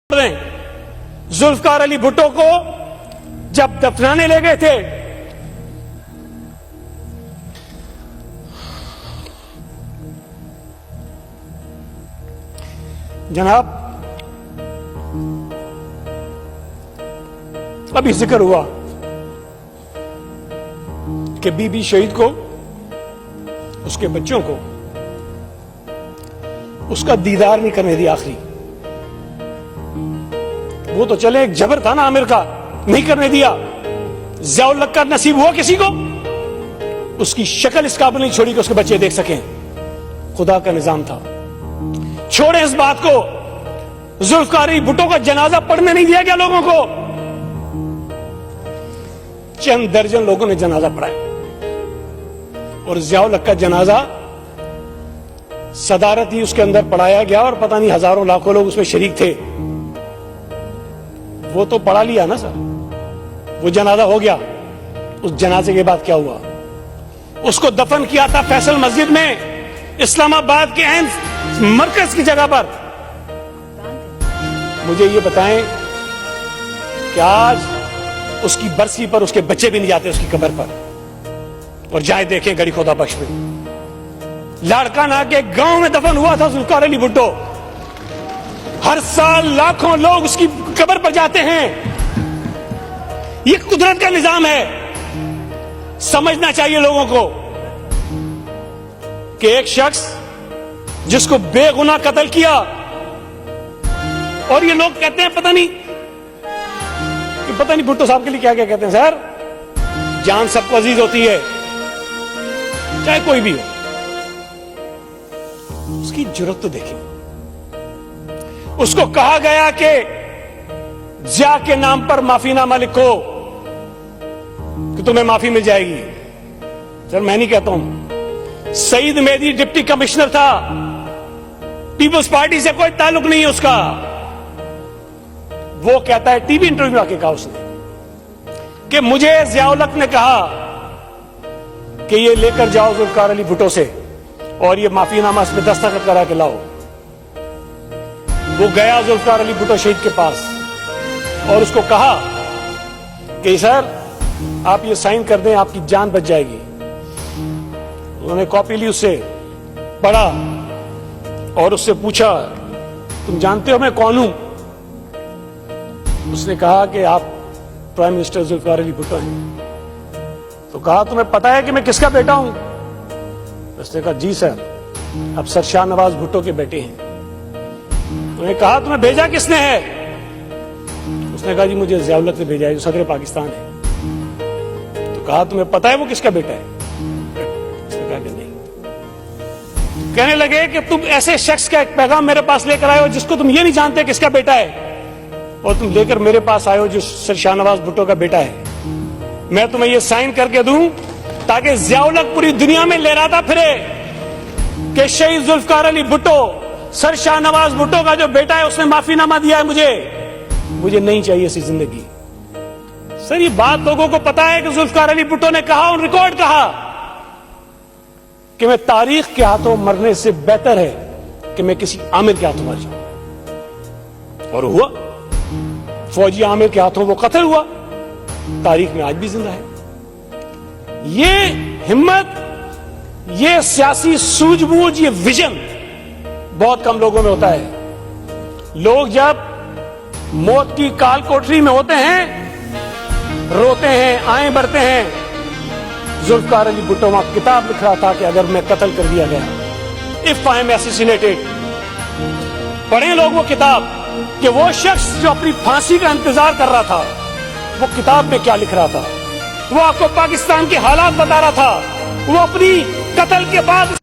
ذوالفقار علی بھٹو کو جب دفنانے لے گئے تھے جناب، ابھی ذکر ہوا کہ بی بی شہید کو، اس کے بچوں کو اس کا دیدار نہیں کرنے دیا آخری. وہ تو چلے، ایک جبر تھا نا عامر کا، نہیں کرنے دیا. ضیاء الحق کا نصیب ہوا کسی کو، اس کی شکل اس قابل نہیں چھوڑی کہ اس کے بچے دیکھ سکیں. خدا کا نظام تھا. چھوڑیں اس بات کو، ذوالفقار علی بھٹو کا جنازہ پڑھنے نہیں دیا گیا لوگوں کو. چند درجن لوگوں نے جنازہ پڑھایا اور ضیاء الحق کا جنازہ صدارت ہی اس کے اندر پڑھایا گیا اور پتہ نہیں ہزاروں لاکھوں لوگ اس میں شریک تھے. وہ تو پڑھا لیا نا سر، وہ جنازہ ہو گیا. اس جنازے کے بعد کیا ہوا؟ اس کو دفن کیا تھا فیصل مسجد میں، اسلام آباد کے عین مرکز کی جگہ پر. مجھے یہ بتائیں کہ آج اس کی برسی پر اس کے بچے بھی نہیں جاتے اس کی قبر پر، اور جائے دیکھیں گڑی خدا بخش میں لاڑکانہ کے گاؤں میں دفن ہوا تھا ذوالفقار علی بھٹو. ہر سال لاکھوں لوگ اس کی قبر پر جاتے ہیں. یہ قدرت کا نظام ہے. سمجھنا چاہیے لوگوں کو کہ ایک شخص جس کو بے گناہ قتل کیا، اور یہ لوگ کہتے ہیں پتہ نہیں بھٹو صاحب کے لیے کیا کیا کہتے ہیں. سر، جان سب کو عزیز ہوتی ہے، چاہے کوئی بھی ہو. اس کی جرات تو دیکھیں. اس کو کہا گیا کہ ضیاء کے نام پر معافی نامہ لکھو کہ تمہیں معافی مل جائے گی. سر، میں نہیں کہتا ہوں. سعید مہدی ڈپٹی کمشنر تھا، پیپلز پارٹی سے کوئی تعلق نہیں ہے اس کا. وہ کہتا ہے، ٹی وی انٹرویو میں آ کے کہا اس نے کہ مجھے ضیاء الحق نے کہا کہ یہ لے کر جاؤ ذوالفقار علی بھٹو سے اور یہ معافی نامہ اس میں دستخط کرا کے لاؤ. وہ گیا ذوالفقار علی بھٹو شہید کے پاس اور اس کو کہا کہ سر آپ یہ سائن کر دیں، آپ کی جان بچ جائے گی. انہوں نے کاپی لی، اس سے پڑھا اور اس سے پوچھا، تم جانتے ہو میں کون ہوں؟ اس نے کہا کہ آپ پرائم منسٹر ذوالفقار علی بھٹو ہیں. تو کہا تمہیں پتا ہے کہ میں کس کا بیٹا ہوں؟ اس نے کہا جی سر، اب سر شاہ نواز بھٹو کے بیٹے ہیں. انہوں نے کہا تمہیں بھیجا کس نے ہے؟ اس نے کہا جی مجھے ضیاء الحق نے بھیجا ہے جو صدر پاکستان ہے. تو کہا تمہیں پتا ہے وہ کس کا بیٹا ہے؟ اس نے کہا کہ نہیں. کہنے لگے کہ تم ایسے شخص کا ایک پیغام میرے پاس لے کر آئے ہو جس کو تم یہ نہیں جانتے کس کا بیٹا ہے، اور تم لے کر میرے پاس آئے ہو جو سر شاہ نواز بھٹو کا بیٹا ہے. میں تمہیں یہ سائن کر کے دوں تاکہ ضیاء الحق پوری دنیا میں لہراتا پھرے کہ شہید ذوالفقار علی بھٹو سر شاہ نواز بھٹو کا جو بیٹا ہے اس نے معافی نامہ دیا ہے. مجھے نہیں چاہیے ایسی زندگی. سر، یہ بات لوگوں کو پتا ہے کہ ذوالفقار علی بھٹو نے کہا، اور ریکارڈ کہا کہ میں تاریخ کے ہاتھوں مرنے سے بہتر ہے کہ میں کسی عامر کے ہاتھوں مر جاؤں. اور ہوا، فوجی عامر کے ہاتھوں وہ قتل ہوا. تاریخ میں آج بھی زندہ ہے. یہ ہمت، یہ سیاسی سوجھ بوجھ، یہ ویژن بہت کم لوگوں میں ہوتا ہے. لوگ جب موت کی کال کوٹری میں ہوتے ہیں، روتے ہیں، آئیں بھرتے ہیں. ذوالفقار علی بھٹو وہاں کتاب لکھ رہا تھا کہ اگر میں قتل کر دیا گیا، if I am assassinated. پڑھیں لوگ وہ کتاب کہ وہ شخص جو اپنی پھانسی کا انتظار کر رہا تھا وہ کتاب میں کیا لکھ رہا تھا. وہ آپ کو پاکستان کے حالات بتا رہا تھا. وہ اپنی قتل کے بعد